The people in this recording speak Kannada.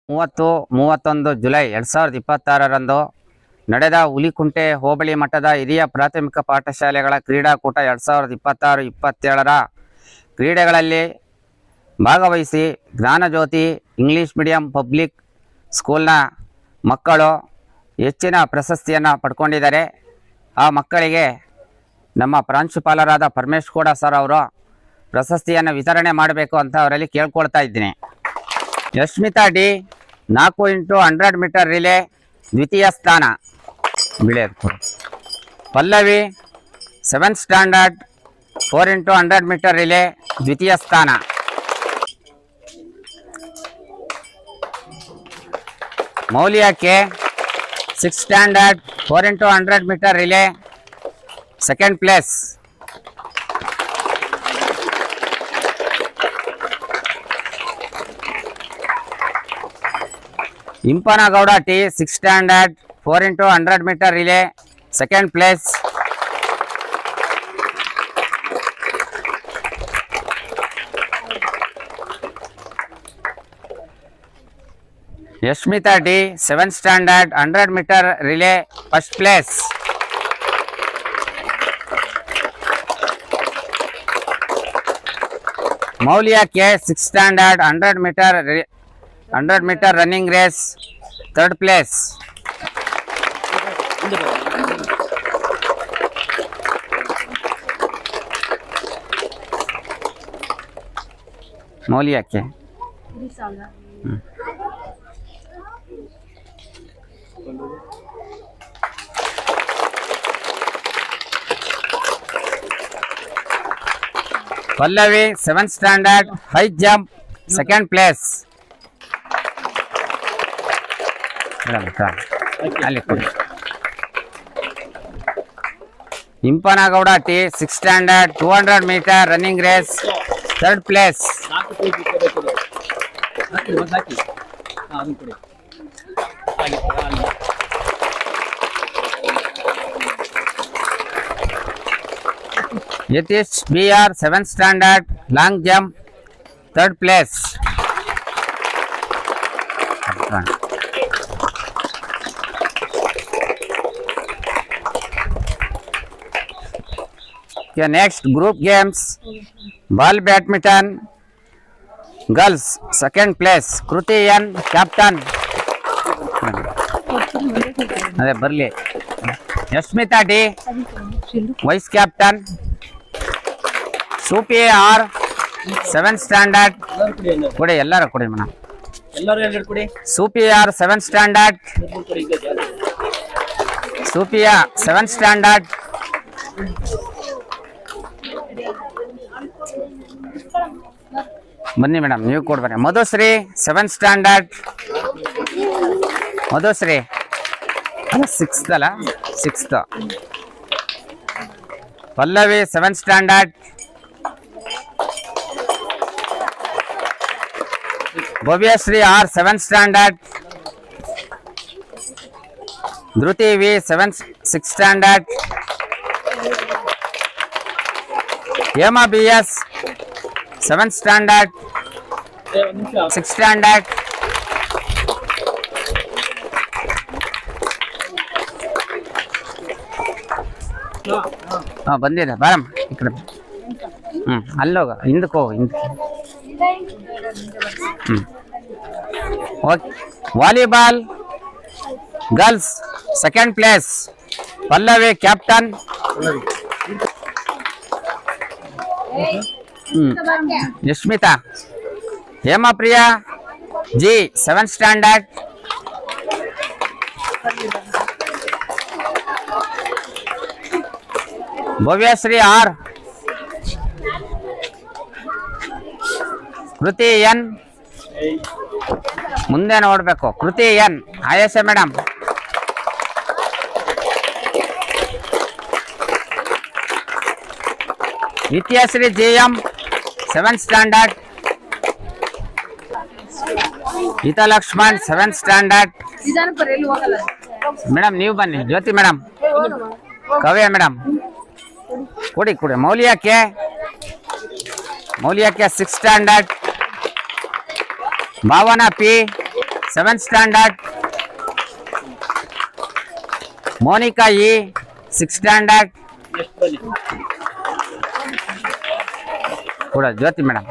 30-31 ಜುಲೈ 2026ರಂದು ನಡೆದ ಹುಲಿಕುಂಟೆ ಹೋಬಳಿ ಮಟ್ಟದ ಹಿರಿಯ ಪ್ರಾಥಮಿಕ ಪಾಠಶಾಲೆಗಳ ಕ್ರೀಡಾಕೂಟ 2026-27ರ ಕ್ರೀಡೆಗಳಲ್ಲಿ ಭಾಗವಹಿಸಿ ಜ್ಞಾನಜ್ಯೋತಿ ಇಂಗ್ಲಿಷ್ ಮೀಡಿಯಂ ಪಬ್ಲಿಕ್ ಸ್ಕೂಲ್ನ ಮಕ್ಕಳು ಹೆಚ್ಚಿನ ಪ್ರಶಸ್ತಿಯನ್ನು ಪಡ್ಕೊಂಡಿದ್ದಾರೆ. ಆ ಮಕ್ಕಳಿಗೆ ನಮ್ಮ ಪ್ರಾಂಶುಪಾಲರಾದ ಪರಮೇಶ್ ಗೌಡ ಸರ್ ಅವರು ಪ್ರಶಸ್ತಿಯನ್ನು ವಿತರಣೆ ಮಾಡಬೇಕು ಅಂತ ಅವರಲ್ಲಿ ಕೇಳ್ಕೊಳ್ತಾ ಇದ್ದೀನಿ. Yashmita D 4x100 metre relay ದ್ವಿತೀಯ ಸ್ಥಾನ. Pallavi 7th standard 4x100 metre relay ದ್ವಿತೀಯ ಸ್ಥಾನ. ಮೌಲ್ಯಕ್ಕೆ 6th standard 4x100 metre relay second place. Impanagowda T 6th standard 4x100 metre relay second place. Yashmitha D 7th standard 100 metre relay first place. ಮೌಲ್ಯಕ್ಕೆ 6th standard 100 metre running race third place. ಮೌಲ್ಯಕ್ಕೆ Pallavi 7th standard high jump second place. ಅಲ್ಲಿ Impanagowda T 6th standard 200 metre running race third place. Yathish B R 7th standard long jump third place. Next group games, ball badminton girls second place. Kruti N captain. अरे Bareilly. यश्मिता D vice captain. Supi R 7th standard. कोड़े ಎಲ್ಲಾರ ಕೊಡಿ ಮನ. ಎಲ್ಲಾರು ಎರಡು ಕೊಡಿ. Supi R 7th standard. Supiya 7th standard. ಬನ್ನಿ ಮೇಡಮ್, ನೀವು ಕೊಡ್ ಬನ್ನಿ. Madhushree 7th standard. Madhushree 6th ಅಲ್ಲ, 6th. Pallavi 7th standard. Bhavyashree R 7th standard. Dhruthi V 6th standard. Hema B S 7th standard 6th standard. ಬಂದಿದೆ ಬಾರಮ್ಮ ಈ ಕಡೆ. ಅಲ್ಲೋಗ ಹಿಂದಕ್ಕೆ ಹೋಗು, ಹಿಂದಕ್ಕೆ. Okay. Volleyball girls second place. Pallavi captain. Yashmitha. Hemapriya G 7th standard. Bhavyashree R. Kruthi N ಮುಂದೆ ನೋಡ್ಬೇಕು. ಕೃತಿ ಎನ್ ಆಯಸ madam. Nithyashree G M 7th standard. Geetha Lakshman 7th standard. Madam ನೀವು ಬನ್ನಿ. ಜ್ಯೋತಿ ಮೇಡಮ್, ಕವ್ಯ ಮೇಡಮ್ ಕೊಡಿ ಕೊಡಿ. ಮೌಲ್ಯಕ್ಕೆ 6th standard. Bhavana P 7th standard. Monika E 6th standard. ಕೂಡ ಜ್ಯೋತಿ ಮೇಡಮ್.